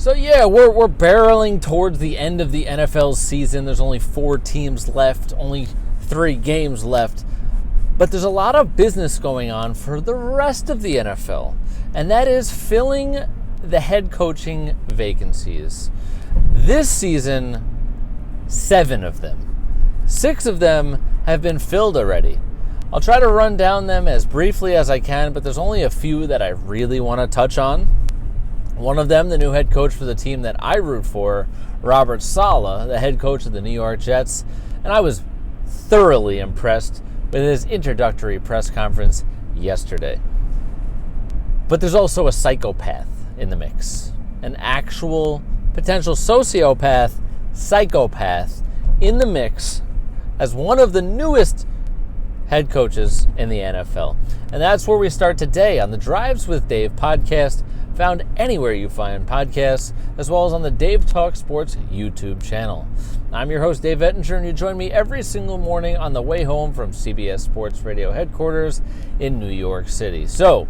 So yeah, we're barreling towards the end of the NFL season. There's only 4 teams left, only 3 games left. But there's a lot of business going on for the rest of the NFL, and that is filling the head coaching vacancies. This season, 7 of them. 6 of them have been filled already. I'll try to run down them as briefly as I can, but there's only a few that I really want to touch on. One of them, the new head coach for the team that I root for, Robert Saleh, the head coach of the New York Jets, and I was thoroughly impressed with his introductory press conference yesterday. But there's also a psychopath in the mix, an actual potential sociopath, psychopath in the mix as one of the newest head coaches in the NFL. And that's where we start today on the Drives with Dave podcast, found anywhere you find podcasts, as well as on the Dave Talk Sports YouTube channel. I'm your host, Dave Ettinger, and you join me every single morning on the way home from CBS Sports Radio headquarters in New York City. So,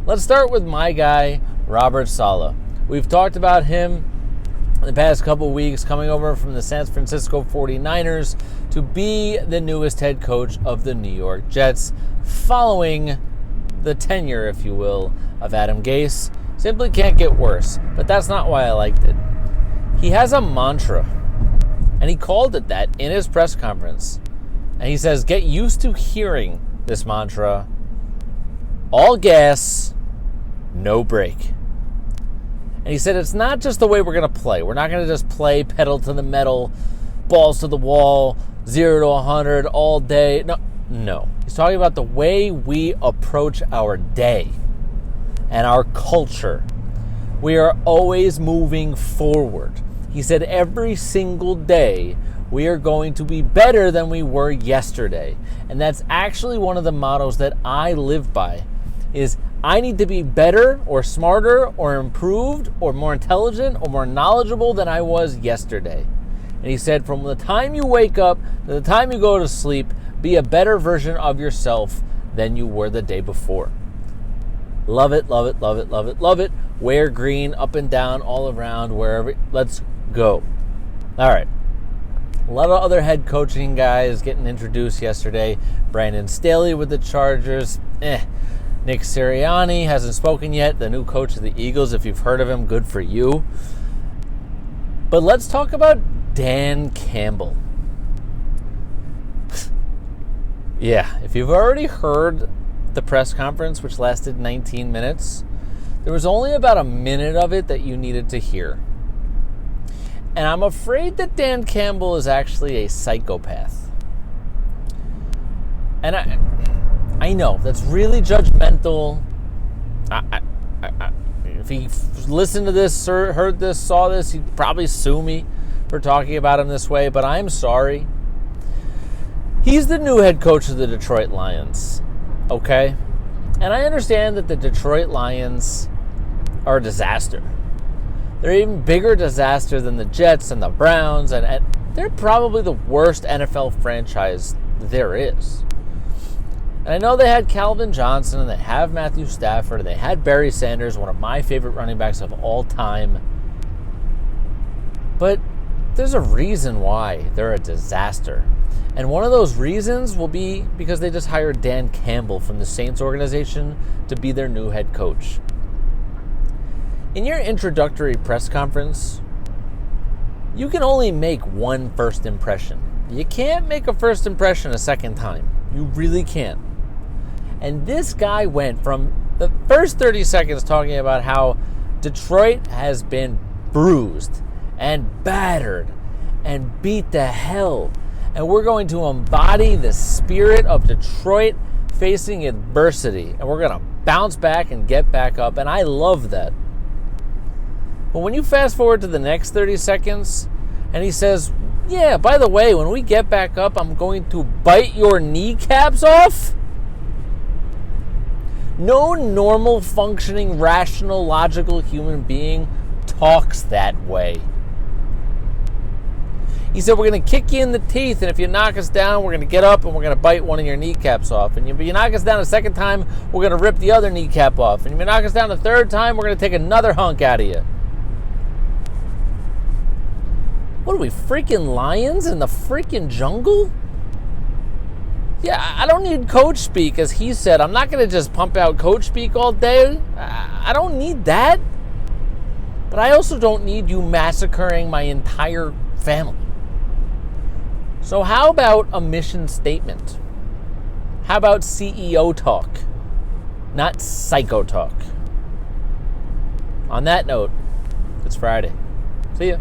let's start with my guy, Robert Saleh. We've talked about him in the past couple weeks, coming over from the San Francisco 49ers to be the newest head coach of the New York Jets, following the tenure, if you will, of Adam Gase. Simply can't get worse, but that's not why I liked it. He has a mantra, and he called it that in his press conference. And he says, get used to hearing this mantra: all gas, no brake. And he said it's not just the way we're going to play. We're not going to just play pedal to the metal, balls to the wall, 0 to 100 all day. No. He's talking about the way we approach our day and our culture. We are always moving forward. He said every single day we are going to be better than we were yesterday. And that's actually one of the mottos that I live by, is I need to be better or smarter or improved or more intelligent or more knowledgeable than I was yesterday. And he said from the time you wake up to the time you go to sleep, be a better version of yourself than you were the day before. Love it, love it, love it, love it, love it. Wear green up and down, all around, wherever. Let's go. All right. A lot of other head coaching guys getting introduced yesterday. Brandon Staley with the Chargers. Nick Sirianni hasn't spoken yet, the new coach of the Eagles. If you've heard of him, good for you. But let's talk about Dan Campbell. Yeah, if you've already heard the press conference, which lasted 19 minutes, there was only about a minute of it that you needed to hear. And I'm afraid that Dan Campbell is actually a psychopath. And I know, that's really judgmental. If he listened to this, heard this, saw this, he'd probably sue me for talking about him this way, but I'm sorry. He's the new head coach of the Detroit Lions, okay? And I understand that the Detroit Lions are a disaster. They're an even bigger disaster than the Jets and the Browns, and they're probably the worst NFL franchise there is. And I know they had Calvin Johnson, and they have Matthew Stafford, and they had Barry Sanders, one of my favorite running backs of all time. But there's a reason why they're a disaster. And one of those reasons will be because they just hired Dan Campbell from the Saints organization to be their new head coach. In your introductory press conference, you can only make one first impression. You can't make a first impression a second time. You really can't. And this guy went from the first 30 seconds talking about how Detroit has been bruised and battered and beat to hell. And we're going to embody the spirit of Detroit facing adversity. And we're going to bounce back and get back up. And I love that. But when you fast forward to the next 30 seconds, and he says, yeah, by the way, when we get back up, I'm going to bite your kneecaps off. No normal, functioning, rational, logical human being talks that way. He said, we're going to kick you in the teeth, and if you knock us down, we're going to get up and we're going to bite one of your kneecaps off. And if you knock us down a second time, we're going to rip the other kneecap off. And if you knock us down a third time, we're going to take another hunk out of you. What are we, freaking lions in the freaking jungle? Yeah, I don't need coach speak, as he said. I'm not going to just pump out coach speak all day. I don't need that. But I also don't need you massacring my entire family. So how about a mission statement? How about CEO talk, not psycho talk? On that note, it's Friday. See ya.